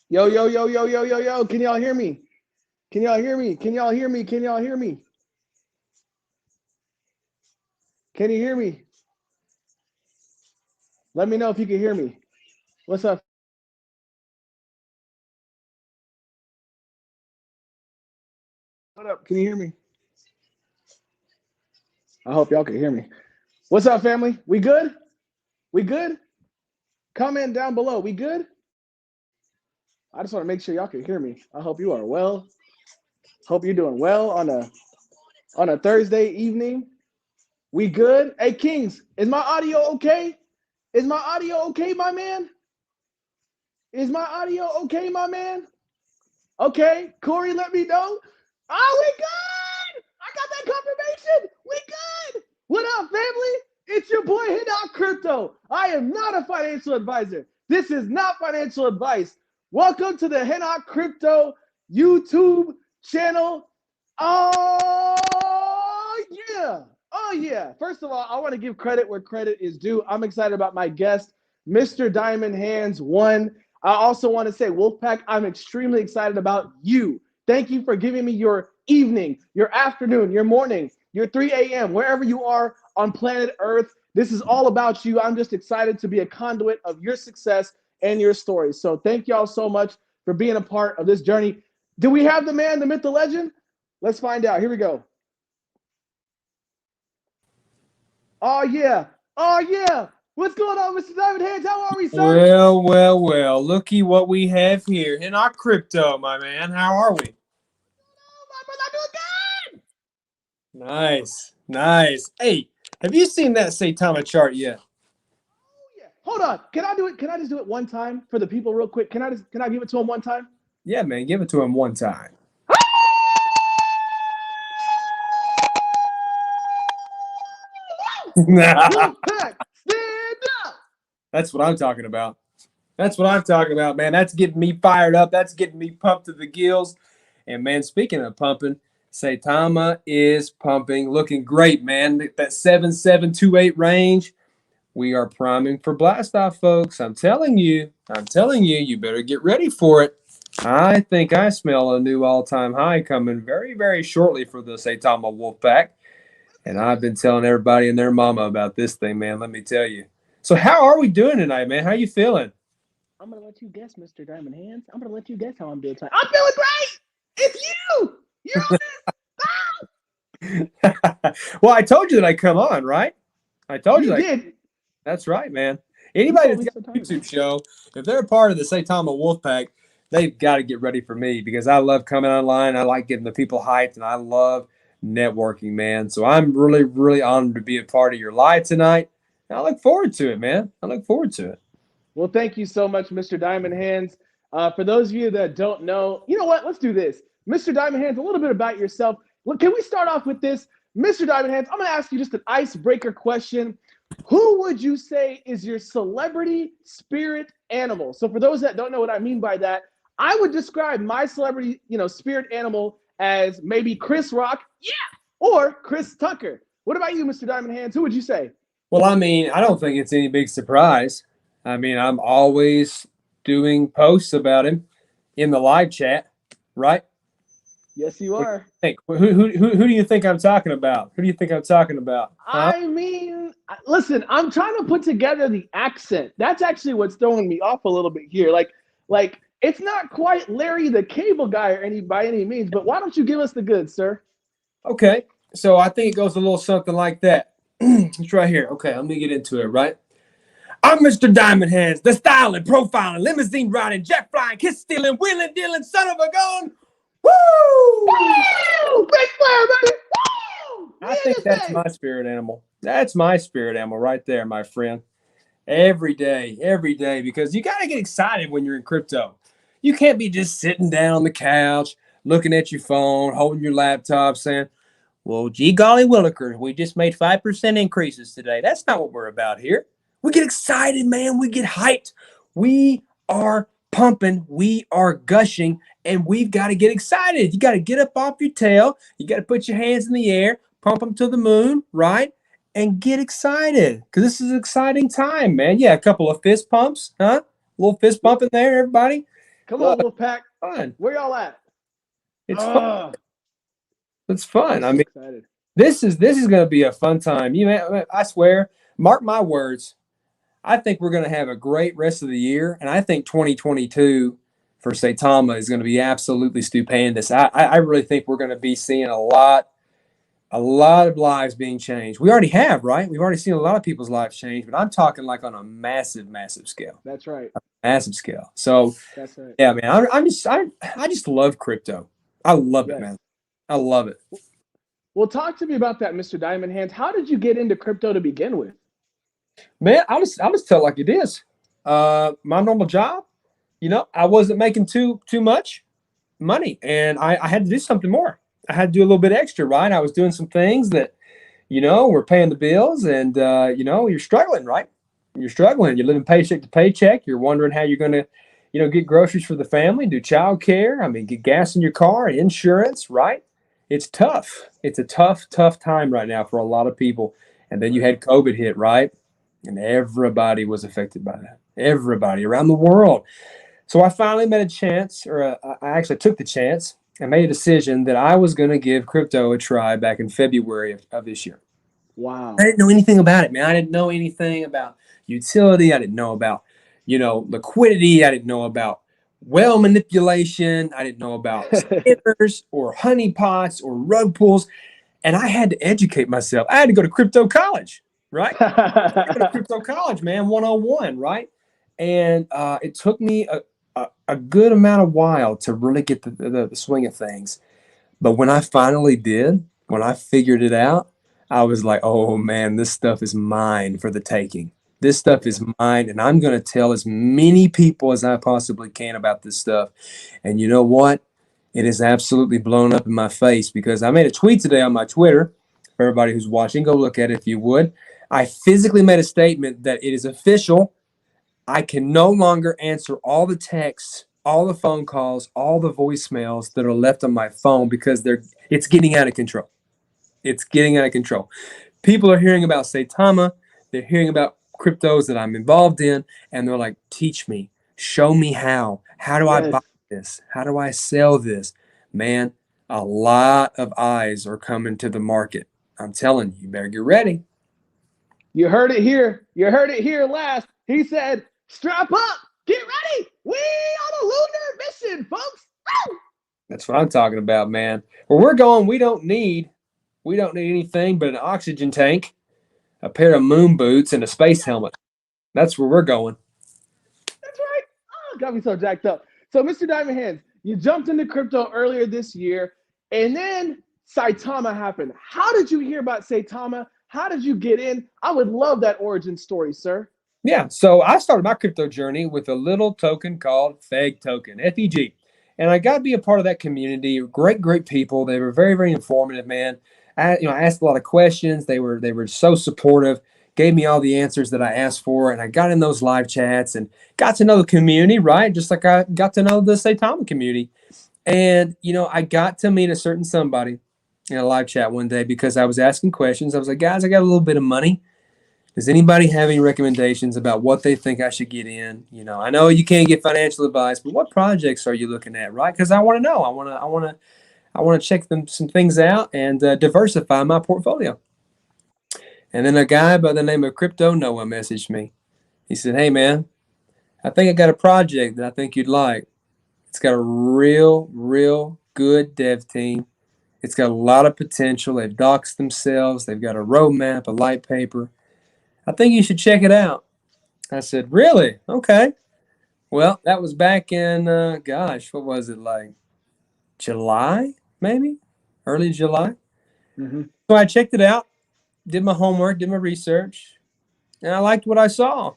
Yo, yo, yo, yo, yo, yo, yo. Can y'all hear me? Can y'all hear me? Can y'all hear me? Can y'all hear me? Can you hear me? Let me know if you can hear me. What's up? What up? Can you hear me? I hope y'all can hear me. What's up, family? We good? We good? Comment down below. We good? I just want to make sure y'all can hear me. I hope you are well. Hope you're doing well on a Thursday evening. We good? Hey, Kings, is my audio okay? Is my audio okay, my man? Is my audio okay, my man? Okay, Corey, let me know. Oh, we good. I got that confirmation. We good. What up, family? It's your boy Hidok Crypto. I am not a financial advisor. This is not financial advice. Welcome to the Hidok Crypto YouTube channel. Oh yeah. Oh yeah. First of all, I want to give credit where credit is due. I'm excited about my guest, Mr. Diamondhandz 1. I also want to say, Wolfpack, I'm extremely excited about you. Thank you for giving me your evening, your afternoon, your morning, your 3 a.m., wherever you are on planet Earth. This is all about you. I'm just excited to be a conduit of your success and your story. So thank y'all so much for being a part of this journey. Do we have the man, the myth, the legend? Let's find out. Here we go. Oh, yeah. Oh, yeah. What's going on, Mr. Diamondhandz? How are we, sir? Well, well, well. Looky what we have here in our crypto, my man. How are we? Oh, my brother, I'm doing good. Nice, nice. Hey, have you seen that SAITAMA chart yet? Oh, yeah. Hold on. Can I do it? Can I just do it one time for the people real quick? Can I give it to them one time? Yeah, man. Give it to him one time. Wolfpack, stand up. That's what I'm talking about. That's what I'm talking about, man. That's getting me fired up. That's getting me pumped to the gills. And, man, speaking of pumping, SAITAMA is pumping. Looking great, man. That 7728 range. We are priming for blast off, folks. I'm telling you, you better get ready for it. I think I smell a new all-time high coming very, very shortly for the Saitama Wolfpack. And I've been telling everybody and their mama about this thing, man. Let me tell you. So how are we doing tonight, man? How you feeling? I'm gonna let you guess, Mr. Diamondhandz. I'm gonna let you guess how I'm doing tonight. I'm feeling great. It's you. You're on this. Well, I told you that I come on, right? I told you You that. did. That's right, man. You Anybody told that's me got some a time ago. YouTube show, if they're a part of the Saitama Wolfpack, they've got to get ready for me because I love coming online. I like getting the people hyped, and I love networking, man. So I'm really, really honored to be a part of your live tonight. And I look forward to it, man. I look forward to it. Well, thank you so much, Mr. Diamondhandz. For those of you that don't know, you know what? Let's do this. Mr. Diamondhandz, a little bit about yourself. Can we start off with this? Mr. Diamondhandz, I'm going to ask you just an icebreaker question. Who would you say is your celebrity spirit animal? So for those that don't know what I mean by that, I would describe my celebrity, spirit animal as maybe Chris Rock, yeah, or Chris Tucker. What about you, Mr. Diamondhandz? Who would you say? Well, I mean, I don't think it's any big surprise. I mean, I'm always doing posts about him in the live chat, right? Yes, you What do are. you think? Who do you think I'm talking about? Who do you think I'm talking about? Huh? I mean, listen, I'm trying to put together the accent. That's actually what's throwing me off a little bit here. Like it's not quite Larry the Cable Guy or any by any means, but why don't you give us the goods, sir? Okay. So I think it goes a little something like that. It's right here. Okay, let me get into it, right? I'm Mr. Diamondhandz, the styling, profiling, limousine riding, jet flying, kiss stealing, wheeling dealing, son of a gun. Woo! Woo! Big Flair, baby! Woo! Me I think and that's this my day. spirit animal. That's my spirit animal right there, my friend. Every day, because you got to get excited when you're in crypto. You can't be just sitting down on the couch, looking at your phone, holding your laptop, saying, well, gee golly willikers, we just made 5% increases today. That's not what we're about here. We get excited, man. We get hyped. We are pumping. We are gushing, and we've got to get excited. You got to get up off your tail. You got to put your hands in the air, pump them to the moon, right? And get excited because this is an exciting time, man. Yeah, a couple of fist pumps, huh? A little fist bump in there, everybody. Come on, Wolfpack. Fun. Where y'all at? It's fun. It's fun. I mean, excited. this is going to be a fun time. I swear, mark my words. I think we're going to have a great rest of the year, and I think 2022 for SAITAMA is going to be absolutely stupendous. I really think we're going to be seeing a lot of lives being changed. We already have, right? We've already seen a lot of people's lives change, but I'm talking like on a massive, massive scale. That's right. Massive scale. So, that's right. Yeah, man, I just love crypto. I love it, man. I love it. Well, talk to me about that, Mr. Diamondhandz. How did you get into crypto to begin with? Man, I'll just tell it like it is. My normal job, I wasn't making too much money, and I had to do something more. I had to do a little bit extra, right? I was doing some things that, were paying the bills, and you're struggling, right? You're struggling. You're living paycheck to paycheck. You're wondering how you're going to, get groceries for the family, do childcare. I mean, get gas in your car, insurance, right? It's tough. It's a tough time right now for a lot of people. And then you had COVID hit, right? And everybody was affected by that. Everybody around the world. So I finally made a chance, or I actually took the chance and made a decision that I was going to give crypto a try back in February of this year. Wow. I didn't know anything about it, man. I didn't know anything about utility. I didn't know about, liquidity. I didn't know about well manipulation. I didn't know about skimmers or honeypots or rug pulls. And I had to educate myself. I had to go to crypto college, right? I go to crypto college, man, 101, right? And it took me a good amount of while to really get the swing of things. But when I finally did, when I figured it out, I was like, oh man, this stuff is mine for the taking. This stuff is mine, and I'm going to tell as many people as I possibly can about this stuff. And you know what? It is absolutely blown up in my face, because I made a tweet today on my Twitter. For everybody who's watching, go look at it if you would. I physically made a statement that it is official. I can no longer answer all the texts, all the phone calls, all the voicemails that are left on my phone, because it's getting out of control. It's getting out of control. People are hearing about SAITAMA. They're hearing about cryptos that I'm involved in, and they're like, teach me, show me how. How do I buy this? How do I sell this? Man, a lot of eyes are coming to the market. I'm telling you, you better get ready. You heard it here. You heard it here last. He said, strap up, get ready. We on a lunar mission, folks. Woo! That's what I'm talking about, man. Where we're going, we don't need anything but an oxygen tank, a pair of moon boots, and a space helmet. That's where we're going. That's right. Oh, got me so jacked up. So, Mr. Diamondhandz, you jumped into crypto earlier this year, and then SAITAMA happened. How did you hear about SAITAMA? How did you get in? I would love that origin story, sir. Yeah, so I started my crypto journey with a little token called FEG token, FEG. And I got to be a part of that community. Great people. They were very, very informative, man. I asked a lot of questions. They were so supportive, gave me all the answers that I asked for, and I got in those live chats and got to know the community, right? Just like I got to know the SAITAMA community. And, I got to meet a certain somebody in a live chat one day because I was asking questions. I was like, guys, I got a little bit of money. Does anybody have any recommendations about what they think I should get in? I know you can't get financial advice, but what projects are you looking at, right? Because I want to know. I want to check some things out and diversify my portfolio. And then a guy by the name of Crypto Noah messaged me. He said, hey, man, I think I got a project that I think you'd like. It's got a real good dev team. It's got a lot of potential. They've doxed themselves. They've got a roadmap, a light paper. I think you should check it out. I said, really? Okay. Well, that was back in, what was it, like July, maybe? Early July. Mm-hmm. So I checked it out, did my homework, did my research, and I liked what I saw.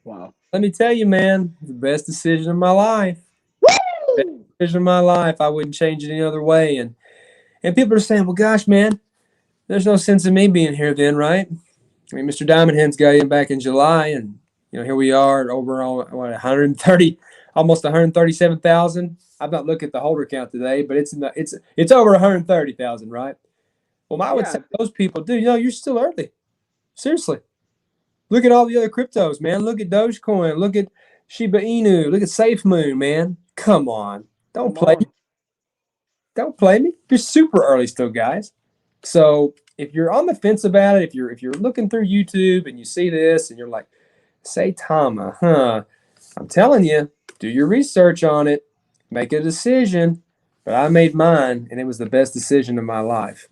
Wow. Let me tell you, man, the best decision of my life. Woo! Best decision of my life. I wouldn't change it any other way. And people are saying, well, gosh, man, there's no sense in me being here then, right? I mean, Mr. Diamondhandz got in back in July, and here we are over on 130, almost 137,000. I'm not looking at the holder count today, but it's over 130,000, right? Well, I would say those people, dude, you're still early. Seriously, look at all the other cryptos, man. Look at Dogecoin, look at Shiba Inu, look at SafeMoon, man. Come on. Don't Come play on. Don't play me. You're super early still, guys. So if you're on the fence about it, if you're looking through YouTube and you see this and you're like, Saitama, huh? I'm telling you, do your research on it, make a decision. But I made mine, and it was the best decision of my life.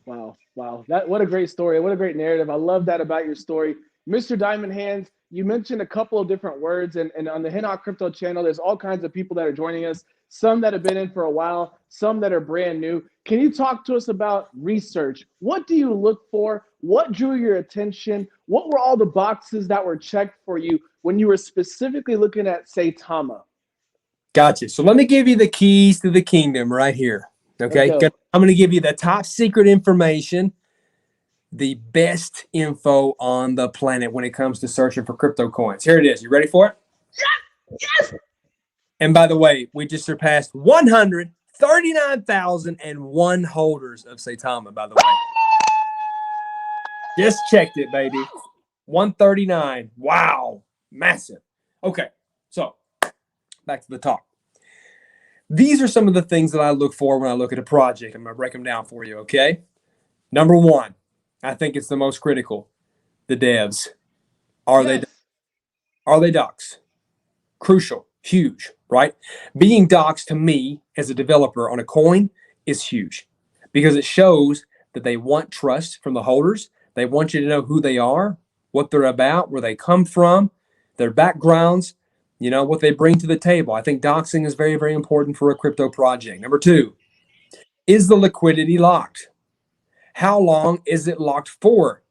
Wow, wow. What a great story. What a great narrative. I love that about your story. Mr. Diamondhandz, you mentioned a couple of different words, and on the Hinnock Crypto channel, there's all kinds of people that are joining us, some that have been in for a while, some that are brand new. Can you talk to us about research? What do you look for? What drew your attention? What were all the boxes that were checked for you when you were specifically looking at Saitama? Gotcha. So let me give you the keys to the kingdom right here. Let's Okay. go. I'm going to give you the top secret information, the best info on the planet when it comes to searching for crypto coins. Here it is. You ready for it? Yes. And by the way, we just surpassed 139,001 holders of Saitama, by the way. Just checked it, baby. 139. Wow. Massive. Okay. So back to the talk. These are some of the things that I look for when I look at a project. I'm going to break them down for you, okay? Number one, I think it's the most critical. The devs. Are they docs? Crucial. Huge, right? Being docs to me as a developer on a coin is huge because it shows that they want trust from the holders. They want you to know who they are, what they're about, where they come from, their backgrounds, you know, what they bring to the table. I think doxing is very, very important for a crypto project. Number two, is the liquidity locked? How long is it locked for,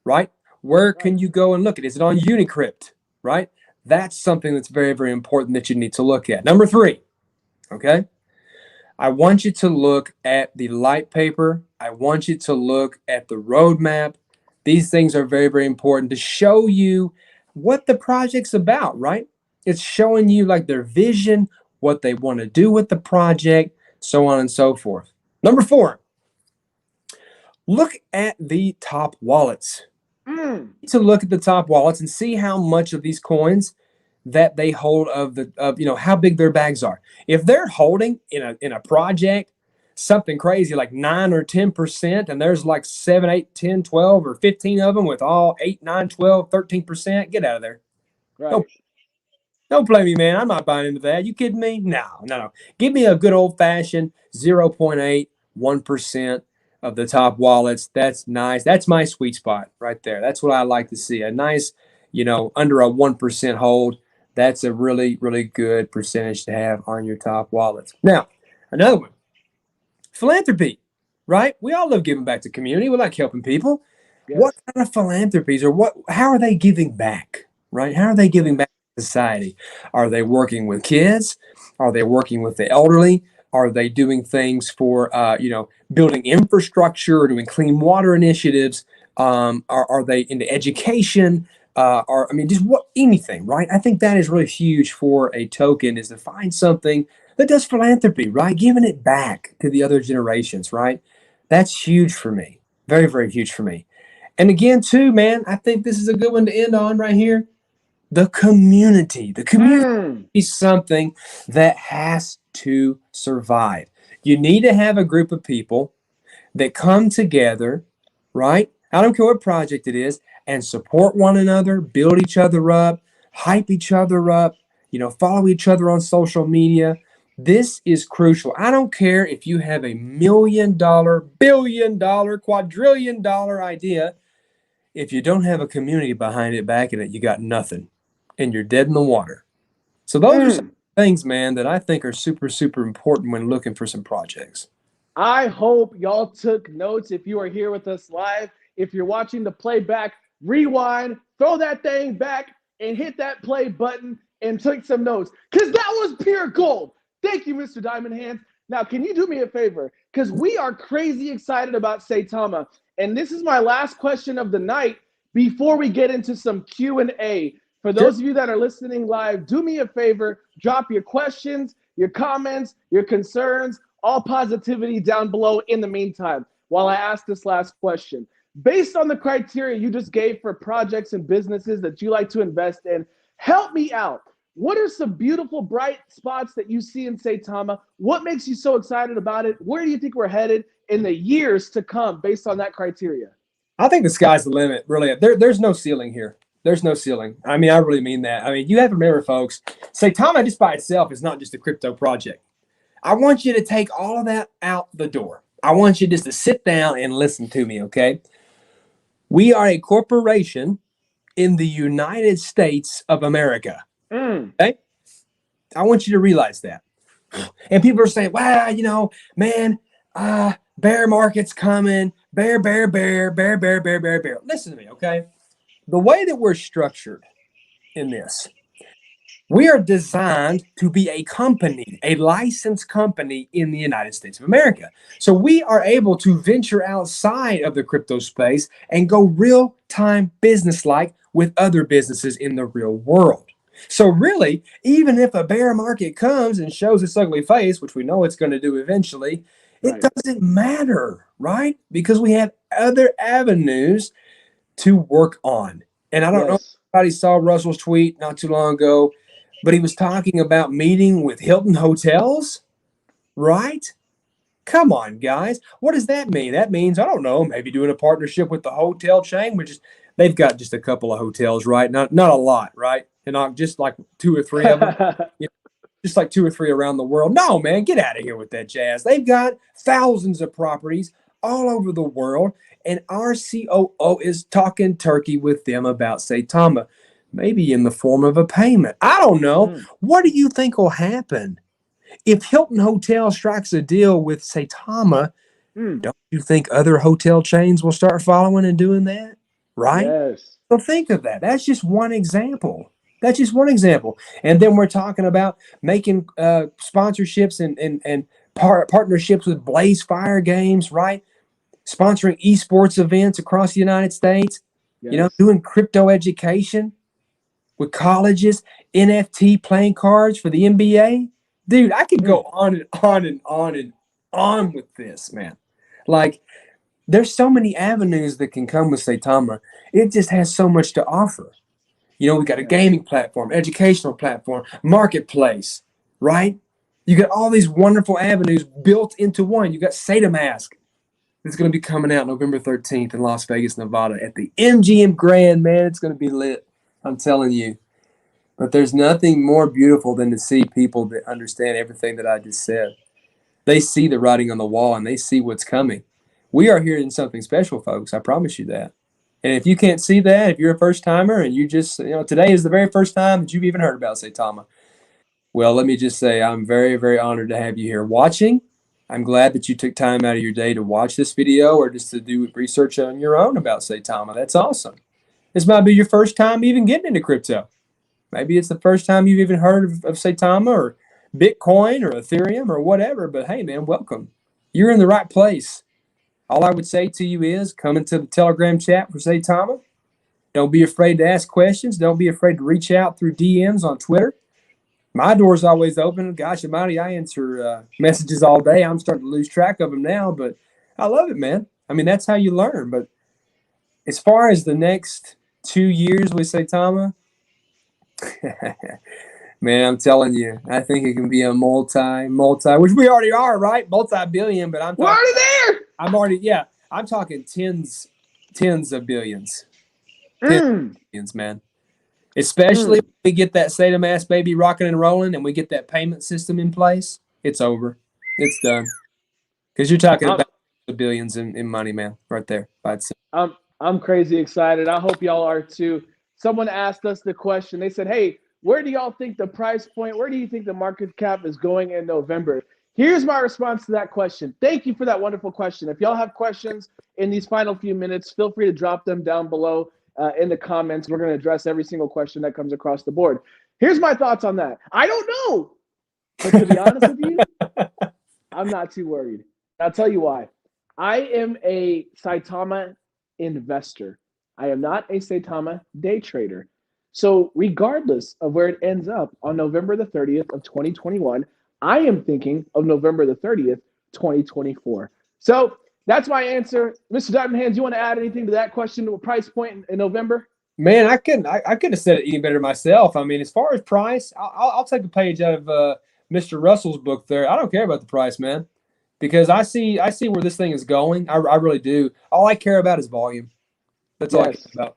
right? Where can you go and look at it? Is it on Unicrypt, right? That's something that's very, very important that you need to look at. Number three, okay? I want you to look at the light paper. I want you to look at the roadmap. These things are very, very important to show you what the project's about, right? It's showing you like their vision, what they want to do with the project, so on and so forth. Number four, look at the top wallets. To look at the top wallets and see how much of these coins that they hold of you know how big their bags are. If they're holding in a project something crazy like 9 or 10% and there's like 7, 8, 10, 12 or 15 of them with all 8, 9, 12, 13%, get out of there. Right. Don't play me, man. I'm not buying into that. You kidding me? No. Give me a good old-fashioned 0.8, 1% of the top wallets. That's nice. That's my sweet spot right there. That's what I like to see. A nice, you know, under a 1% hold. That's a really, really good percentage to have on your top wallets. Now, another one. Philanthropy, right? We all love giving back to community. We like helping people. Yes. What kind of philanthropies or how are they giving back, right? How are they giving back to society? Are they working with kids? Are they working with the elderly? Are they doing things for, you know, building infrastructure, doing clean water initiatives? Are they into education? Just anything, right? I think that is really huge for a token is to find something that does philanthropy, right? Giving it back to the other generations, right? That's huge for me. Very, very huge for me. And again, too, man, I think this is a good one to end on right here. The community. The community is something that has to survive. You need to have a group of people that come together, right? I don't care what project it is, and support one another, build each other up, hype each other up, you know, follow each other on social media. This is crucial. I don't care if you have a $1 million, $1 billion, $250 million idea. If you don't have a community behind it, backing it, you got nothing, and you're dead in the water. So those are some things, man, that I think are super, super important when looking for some projects. I hope y'all took notes if you are here with us live. If you're watching the playback, rewind, throw that thing back, and hit that play button and take some notes. Because that was pure gold. Thank you, Mr. Diamondhandz. Now, can you do me a favor? Because we are crazy excited about Saitama. And this is my last question of the night before we get into some Q&A. For those of you that are listening live, do me a favor. Drop your questions, your comments, your concerns, all positivity down below in the meantime while I ask this last question. Based on the criteria you just gave for projects and businesses that you like to invest in, help me out. What are some beautiful, bright spots that you see in Saitama? What makes you so excited about it? Where do you think we're headed in the years to come based on that criteria? I think the sky's the limit, really. There's no ceiling here. There's no ceiling. I mean, I really mean that. I mean, you have to remember, folks, Saitama just by itself is not just a crypto project. I want you to take all of that out the door. I want you just to sit down and listen to me, okay? We are a corporation in the United States of America. Okay? I want you to realize that. And people are saying, well, you know, man, bear market's coming. Bear. Listen to me, okay? The way that we're structured in this, we are designed to be a company, a licensed company in the United States of America. So we are able to venture outside of the crypto space and go real-time business-like with other businesses in the real world. So really, even if a bear market comes and shows its ugly face, which we know it's going to do eventually, it doesn't matter, right? Because we have other avenues to work on. And I don't know if anybody saw Russell's tweet not too long ago, but he was talking about meeting with Hilton Hotels, right? Come on, guys. What does that mean? That means, I don't know, maybe doing a partnership with the hotel chain, which is, they've got just a couple of hotels, right? Not a lot, right? And just like 2 or 3 of them, you know, just like 2 or 3 around the world. No, man, get out of here with that jazz. They've got thousands of properties all over the world, and our COO is talking turkey with them about Saitama, maybe in the form of a payment. I don't know. What do you think will happen if Hilton Hotel strikes a deal with Saitama? Don't you think other hotel chains will start following and doing that? Right? Yes. So think of that. That's just one example. That's just one example. And then we're talking about making sponsorships and partnerships with Blaze Fire Games, right? Sponsoring esports events across the United States. You know, doing crypto education with colleges, NFT playing cards for the NBA. Dude, I could go on and on and on and on with this, man. Like, there's so many avenues that can come with Saitama. It just has so much to offer. You know, we got a gaming platform, educational platform, marketplace, right? You got all these wonderful avenues built into one. You got SAITAMA. It's going to be coming out November 13th in Las Vegas, Nevada at the MGM Grand, man. It's going to be lit. I'm telling you. But there's nothing more beautiful than to see people that understand everything that I just said. They see the writing on the wall and they see what's coming. We are hearing something special, folks. I promise you that. And if you can't see that, if you're a first timer and you just, you know, today is the very first time that you've even heard about Saitama, well, let me just say I'm very, very honored to have you here watching. I'm glad that you took time out of your day to watch this video or just to do research on your own about Saitama. That's awesome. This might be your first time even getting into crypto. Maybe it's the first time you've even heard of Saitama or Bitcoin or Ethereum or whatever. But hey, man, welcome. You're in the right place. All I would say to you is come into the Telegram chat for Saitama. Don't be afraid to ask questions. Don't be afraid to reach out through DMs on Twitter. My door's always open. Gosh almighty, I answer messages all day. I'm starting to lose track of them now, but I love it, man. I mean, that's how you learn. But as far as the next 2 years with Saitama, man, I'm telling you, I think it can be a multi, which we already are, right? Multi-billion, but I'm talking, we're already there. I'm talking tens of billions. Tens of billions, man. Especially when we get that SAITAMA baby rocking and rolling and we get that payment system in place, it's over. It's done. Because you're talking about the billions in money, man, right there by itself. I'm crazy excited. I hope y'all are too. Someone asked us the question. They said, hey, where do y'all think the price point, where do you think the market cap is going in November? Here's my response to that question. Thank you for that wonderful question. If y'all have questions in these final few minutes, feel free to drop them down below in the comments. We're going to address every single question that comes across the board. Here's my thoughts on that. I don't know. But to be honest with you, I'm not too worried. I'll tell you why. I am a Saitama investor. I am not a Saitama day trader. So regardless of where it ends up on November the 30th of 2021, I am thinking of November the 30th, 2024. So that's my answer. Mr. Diamondhandz, you want to add anything to that question to a price point in November? Man, I couldn't have said it any better myself. I mean, as far as price, I'll take a page out of Mr. Russell's book there. I don't care about the price, man, because I see where this thing is going. I really do. All I care about is volume. That's all I care Yes. about.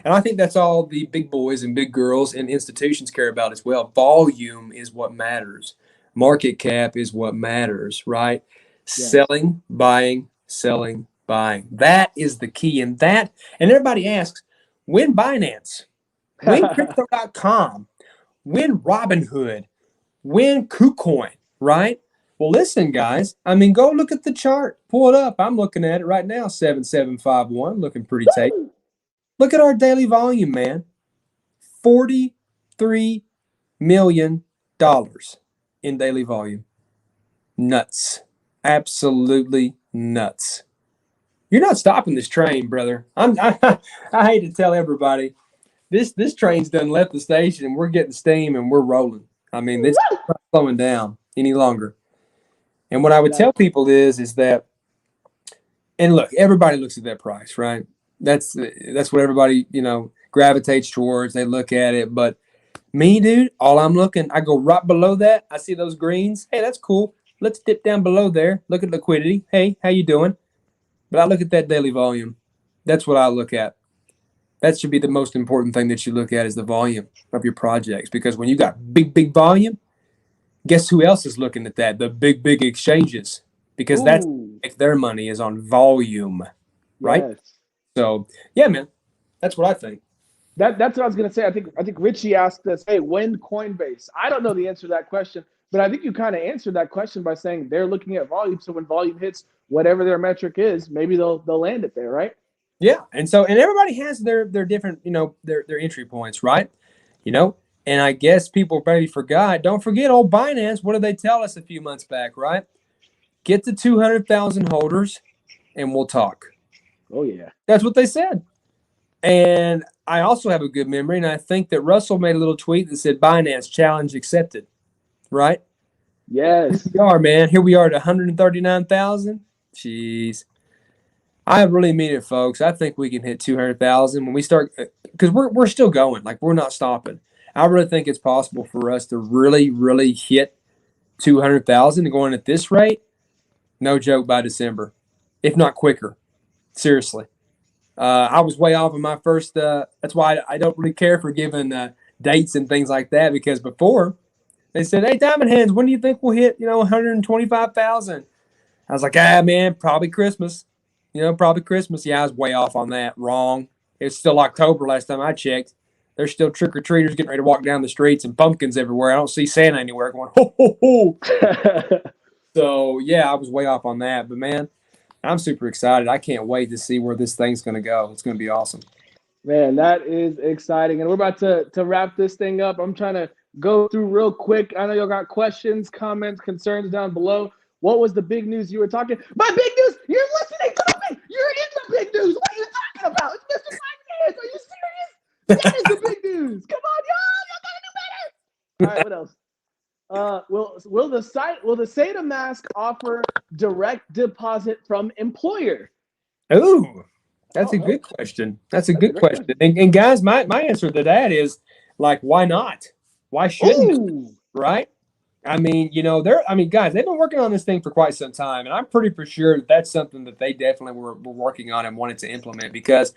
And I think that's all the big boys and big girls and institutions care about as well. Volume is what matters. Market cap is what matters, right? Yes. Selling, buying. That is the key. And everybody asks, when Binance, when crypto.com, when Robinhood, when KuCoin, right? Well, listen, guys. I mean, go look at the chart. Pull it up. I'm looking at it right now. 7751, looking pretty tight. Look at our daily volume, man. $43 million in daily volume. Nuts. Absolutely nuts. You're not stopping this train, brother. I hate to tell everybody. This train's done left the station and we're getting steam and we're rolling. I mean, this is not slowing down any longer. And what I would tell people is that, and look, everybody looks at that price, right? That's what everybody, gravitates towards. They look at it. But me, dude, all I'm looking, I go right below that. I see those greens. Hey, that's cool. Let's dip down below there. Look at liquidity. Hey, how you doing? But I look at that daily volume. That's what I look at. That should be the most important thing that you look at is the volume of your projects. Because when you got big volume, guess who else is looking at that? The big exchanges. Because that's their money is on volume, right? Yes. So, yeah, man, that's what I think. That's what I was gonna say. I think Richie asked us, "Hey, when Coinbase?" I don't know the answer to that question, but I think you kind of answered that question by saying they're looking at volume. So when volume hits whatever their metric is, maybe they'll land it there, right? Yeah, and everybody has their different, their entry points, right? And I guess people maybe forgot. Don't forget old Binance. What did they tell us a few months back, right? Get to 200,000 holders, and we'll talk. Oh yeah, that's what they said. And I also have a good memory, and I think that Russell made a little tweet that said Binance challenge accepted, right? Yes. Here we are, man. Here we are at 139,000. Jeez. I really mean it, folks. I think we can hit 200,000 when we start, because we're still going. Like, we're not stopping. I really think it's possible for us to really hit 200,000 and going at this rate. No joke, by December, if not quicker. Seriously. I was way off in my first. That's why I don't really care for giving dates and things like that, because before they said, "Hey, Diamondhandz, when do you think we'll hit 125,000?" I was like, man, probably Christmas. Probably Christmas. Yeah, I was way off on that. Wrong. It's still October last time I checked. There's still trick-or-treaters getting ready to walk down the streets and pumpkins everywhere. I don't see Santa anywhere going, ho, ho, ho. So, yeah, I was way off on that. But, man, I'm super excited. I can't wait to see where this thing's going to go. It's going to be awesome. Man, that is exciting. And we're about to wrap this thing up. I'm trying to go through real quick. I know y'all got questions, comments, concerns down below. What was the big news you were talking? My big news? You're listening to the big. You're in the big news. What are you talking about? It's Mr. Diamondhandz. Are you serious? That is the big news. Come on, y'all. Y'all gotta do better. All right, what else? Will the SAITA mask offer direct deposit from employer? Ooh, that's a good question. That's a good question. And guys, my answer to that is, like, why not? Why shouldn't it? Right? I mean, guys, they've been working on this thing for quite some time, and I'm pretty for sure that that's something that they definitely were working on and wanted to implement, because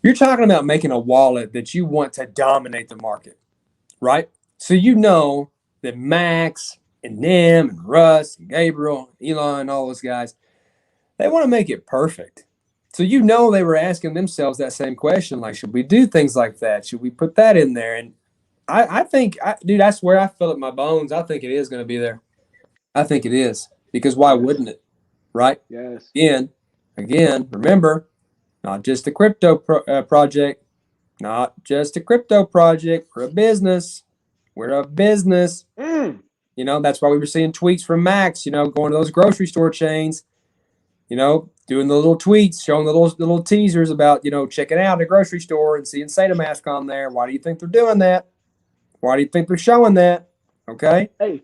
you're talking about making a wallet that you want to dominate the market, right? So that Max and Nim and Russ and Gabriel, Elon, all those guys, they want to make it perfect. So they were asking themselves that same question, like, should we do things like that? Should we put that in there? And I think, dude, I swear I feel it in my bones. I think it is going to be there. I think it is, because why wouldn't it, right? Yes. Again, remember, not just a crypto project, not just a crypto project. We're a business. We're a business. That's why we were seeing tweets from Max, going to those grocery store chains, doing the little tweets, showing the little teasers about, checking out a grocery store and seeing SAITA mask on there. Why do you think they're doing that? Why do you think they're showing that? Okay. Hey.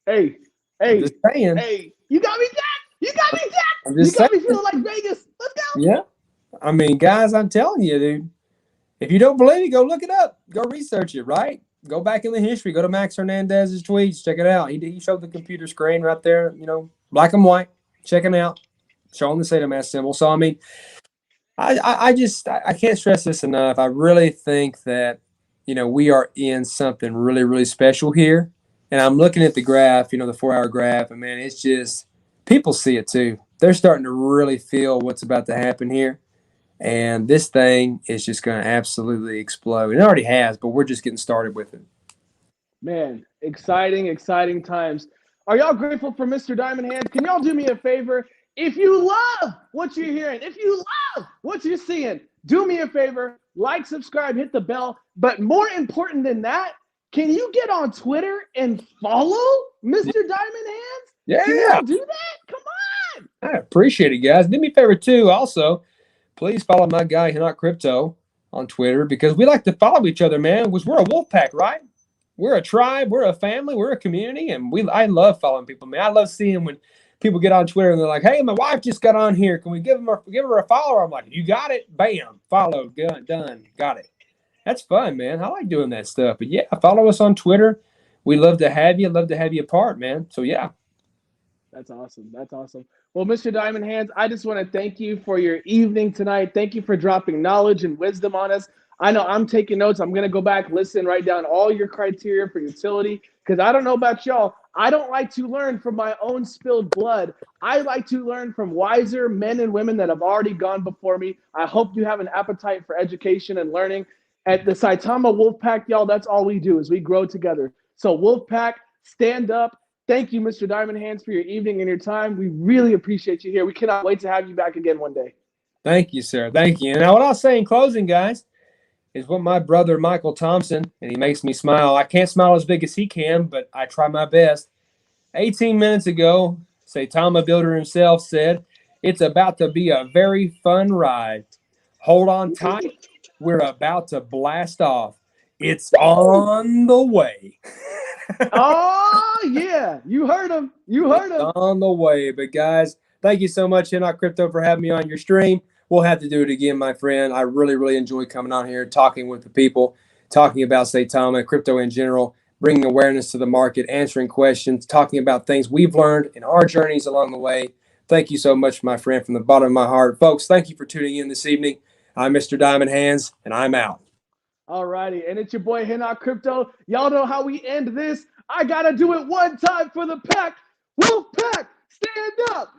I'm just saying. Hey, you got me, Jack. You got me, Jack. You got me feeling like Vegas. Let's go. Yeah. I mean, guys, I'm telling you, dude. If you don't believe me, go look it up. Go research it, right? Go back in the history. Go to Max Hernandez's tweets. Check it out. He showed the computer screen right there, black and white. Check it out. Showing the SAITAMA symbol. So, I mean, I can't stress this enough. I really think that, we are in something really, really special here. And I'm looking at the graph, the 4-hour graph, and man, it's just people see it too. They're starting to really feel what's about to happen here. And this thing is just going to absolutely explode. It already has, but we're just getting started with it. Man, exciting, exciting times. Are y'all grateful for Mr. Diamondhandz? Can y'all do me a favor? If you love what you're hearing, if you love what you're seeing, do me a favor, like, subscribe, hit the bell. But more important than that, can you get on Twitter and follow Mr. Diamondhandz? Yeah. Can y'all do that? Come on. I appreciate it, guys. Do me a favor, too, also. Please follow my guy, Hinnock Crypto, on Twitter because we like to follow each other, man, because we're a wolf pack, right? We're a tribe, we're a family, we're a community, and I love following people, man. I love seeing when people get on Twitter and they're like, hey, my wife just got on here. Can we give her a follow? I'm like, you got it. Bam. Followed. Done. Got it. That's fun, man. I like doing that stuff. But, yeah, follow us on Twitter. We love to have you. Love to have you a part, man. So, yeah. That's awesome. That's awesome. Well, Mr. Diamondhandz, I just want to thank you for your evening tonight. Thank you for dropping knowledge and wisdom on us. I know I'm taking notes. I'm going to go back, listen, write down all your criteria for utility because I don't know about y'all. I don't like to learn from my own spilled blood. I like to learn from wiser men and women that have already gone before me. I hope you have an appetite for education and learning. At the Saitama Wolfpack, y'all, that's all we do is we grow together. So Wolfpack, stand up. Thank you, Mr. Diamondhandz, for your evening and your time. We really appreciate you here. We cannot wait to have you back again one day. Thank you, sir. Thank you. And now what I'll say in closing, guys, is what my brother Michael Thompson, and he makes me smile. I can't smile as big as he can, but I try my best. 18 minutes ago, Saitama Builder himself said, it's about to be a very fun ride. Hold on tight. We're about to blast off. It's on the way. Oh, yeah. You heard him. You heard him. On the way. But, guys, thank you so much, Hinnock Crypto, for having me on your stream. We'll have to do it again, my friend. I really, really enjoy coming on here, talking with the people, talking about Saitama, crypto in general, bringing awareness to the market, answering questions, talking about things we've learned in our journeys along the way. Thank you so much, my friend, from the bottom of my heart. Folks, thank you for tuning in this evening. I'm Mr. Diamondhandz, and I'm out. All righty. And it's your boy, Hinnock Crypto. Y'all know how we end this. I got to do it one time for the pack. Wolf Pack, stand up.